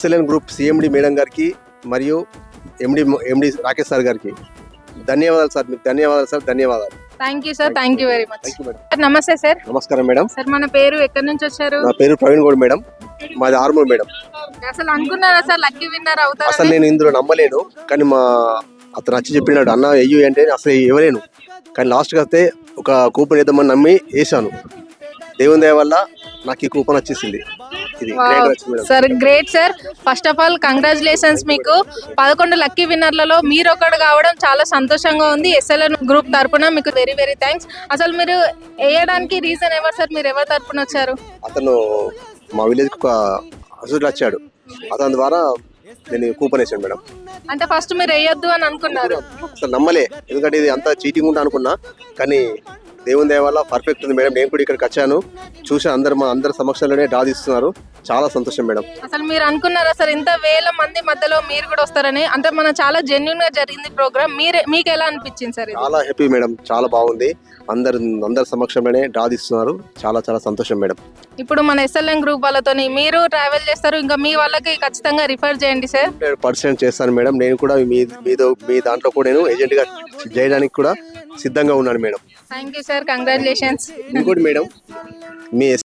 SLN group CMD madam గారికి మరియు ఎండి Rakesh sir గారికి ధన్యవాదాలు సార్. మీకు ధన్యవాదాలు సార్. ధన్యవాదాలు. Thank you sir. Thank you very much. Thank you madam. నమస్తే సార్. నమస్కారం మేడం. సార్ మన పేరు, ఎక్కడి నుంచి వచ్చారు? నా పేరు ప్రవీణ్ గౌడ్ మేడం. మాది ఆర్మూర్ మేడం. అసలు అనుకున్నారా సార్ లక్కీ విన్నర్ అవుతారు? అసలు నేను ఇందులో నమ్మలేను, కానీ అతను వచ్చి చెప్పినాడు అన్న వెయ్యి అంటే అసలు ఇవ్వలేను, కానీ లాస్ట్కి వస్తే ఒక కూపన్ వేద్దామని నమ్మి వేసాను. దేవుని దయ వల్ల నాకు ఈ కూపన్ వచ్చేసింది. ఇది great వచ్చింది madam. Sir great sir. First of all congratulations. మీకు 11 లక్కీ విన్నర్లలో మీరు ఒకటి కావడం చాలా సంతోషంగా ఉంది. ఎస్ఎల్ఎన్ గ్రూప్ తరపున మీకు వెరీ వెరీ థ్యాంక్స్. అసలు మీరు వేయడానికి రీజన్ ఎవరు సార్? మీరు ఎవరి తరపున వచ్చారు? అతను మా విలేజ్కి ఒక హసుడు వచ్చాడు, అతని ద్వారా నేను కూపన్ వేసాను మేడం. అంటే ఫస్ట్ మీరు వేయొద్దు అని అనుకున్నారు? అసలు నమ్మలే, ఎందుకంటే ఇది అంతా చీటింగ్ ఉంటా అనుకున్నా, కానీ దేవుని దయ వల్ల పర్ఫెక్ట్ ఉంది మేడం. నేను కూడా ఇక్కడికి వచ్చాను, చూసి అందరి సమక్షంలోనే డ్రా తీస్తున్నారు. చాలా సంతోషం మేడం. అసలు మీరు అనుకున్నారా సార్ ఇంత వేల మంది మధ్యలో మీరు కూడా వస్తారని? అంటే మన చాలా జెన్యున్ గా జరిగింది ప్రోగ్రామ్. మీకు ఎలా అనిపించింది సార్? చాలా హ్యాపీ మేడం, చాలా బాగుంది. అందరి సమక్షంలోనే డ్రా తీస్తున్నారు. చాలా చాలా సంతోషం మేడం. ఇప్పుడు మన ఎస్ఎల్ఎన్ గ్రూప్ వాళ్ళతోని మీరు ట్రావెల్ చేస్తారు, ఇంకా మీ వాళ్ళకి ఖచ్చితంగా రిఫర్ చేయండి సార్. 100% చేస్తాను మేడం. నేను కూడా మీ దాంట్లో కూడా నేను ఏజెంట్ గా చేయడానికి కూడా సిద్ధంగా ఉన్నాను madam. Thank you sir. Congratulations. ఇంకోటి మేడం, మీ